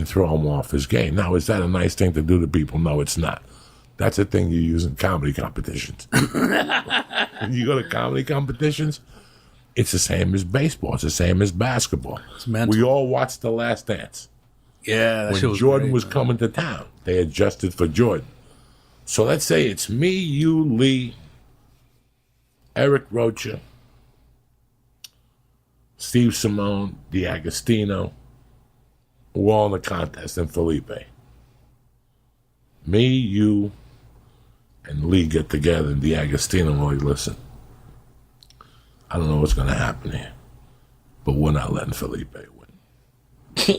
and throw him off his game. Now, is that a nice thing to do to people? No, it's not. That's a thing you use in comedy competitions. When you go to comedy competitions, it's the same as baseball. It's the same as basketball. We all watched The Last Dance. Yeah, that when Jordan was coming to town, they adjusted for Jordan. So let's say it's me, you, Lee, Eric Rocha, Steve Simone, DiAgostino. We're all in the contest, and Felipe. Me, you, and Lee get together, and DiAgostino will like, listen, I don't know what's going to happen here, but we're not letting Felipe win.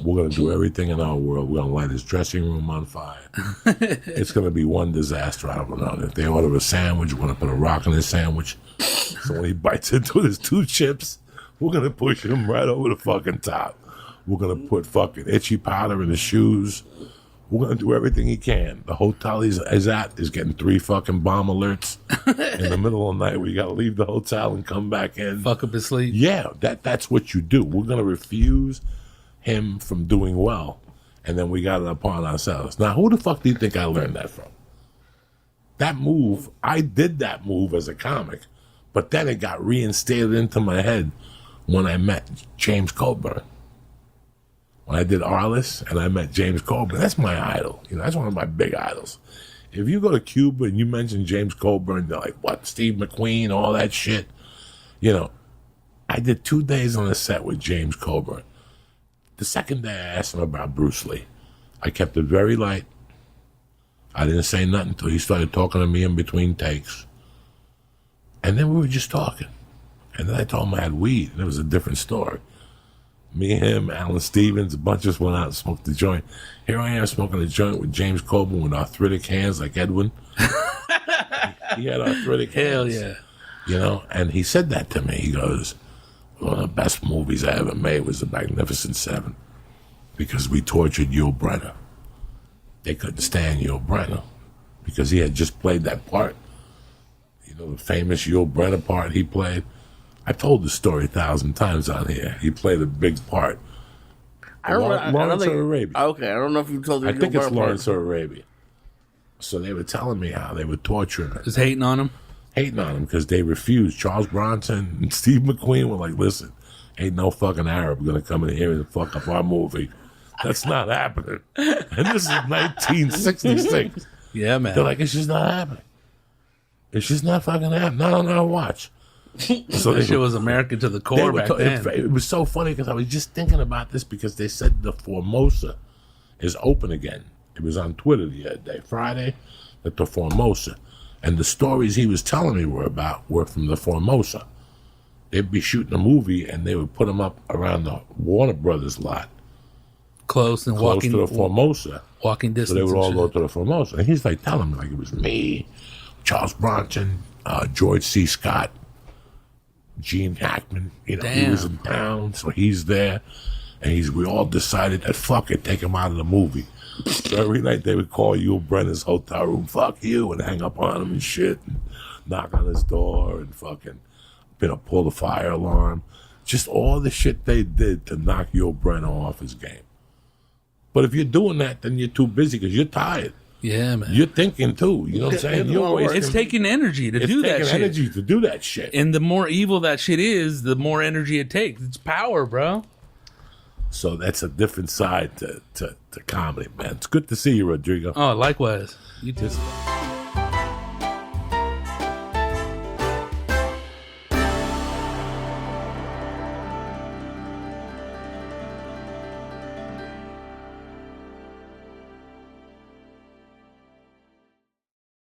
We're going to do everything in our world. We're going to light his dressing room on fire. It's going to be one disaster. I don't know. If they order a sandwich, we're going to put a rock in his sandwich. So when he bites into his 2 chips, we're going to push him right over the fucking top. We're going to put fucking itchy powder in his shoes. We're going to do everything he can. The hotel he's at is getting 3 fucking bomb alerts. In the middle of the night, we got to leave the hotel and come back in. Fuck up his sleep. Yeah, that's what you do. We're going to refuse him from doing well, and then we got it upon ourselves. Now, who the fuck do you think I learned that from? That move, I did that move as a comic, but then it got reinstated into my head when I met James Coburn. When I did Arliss and I met James Coburn, that's my idol. You know, that's one of my big idols. If you go to Cuba and you mention James Coburn, they're like, what, Steve McQueen, all that shit? You know, I did 2 days on a set with James Coburn. The second day I asked him about Bruce Lee. I kept it very light. I didn't say nothing until he started talking to me in between takes. And then we were just talking. And then I told him I had weed, and it was a different story. Me, him, Alan Stevens, a bunch of us went out and smoked the joint. Here I am smoking a joint with James Coburn with arthritic hands like Edwin. He had arthritic hands. Hell yeah. You know, and he said that to me. He goes, one of the best movies I ever made was The Magnificent Seven, because we tortured Yul Brynner. They couldn't stand Yul Brynner because he had just played that part. You know, the famous Yul Brynner part he played. I told the story 1,000 times on here. He played a big part. Lawrence of Arabia. Okay, I don't know if you told me. I think it's Lawrence of Arabia. So they were telling me how they were torturing him. Just hating on him? Hating on him because they refused. Charles Bronson and Steve McQueen were like, listen, ain't no fucking Arab going to come in here and fuck up our movie. That's not happening. And this is 1966. Yeah, man. They're like, it's just not happening. It's just not fucking happening. Not on our watch. So that shit was American to the core back then. It was so funny because I was just thinking about this because they said the Formosa is open again. It was on Twitter the other day, Friday, at the Formosa. And the stories he was telling me were from the Formosa. They'd be shooting a movie and they would put them up around the Warner Brothers lot. Close to the Formosa. Walking distance. So they would all go to the Formosa. And he's like telling me like it was me, Charles Bronson, George C. Scott, Gene Hackman. You know, he was in town, so he's there. And we all decided that fuck it, take him out of the movie. So every night they would call Yul Brynner's hotel room, fuck you, and hang up on him and shit, and knock on his door and fucking, pull the fire alarm. Just all the shit they did to knock Yul Brynner off his game. But if you're doing that, then you're too busy because you're tired. Yeah, man. You're thinking too. You know what I'm saying? It's taking energy to do that shit. It's taking energy to do that shit. And the more evil that shit is, the more energy it takes. It's power, bro. So that's a different side to comedy, man. It's good to see you, Rodrigo. Oh, likewise. You too.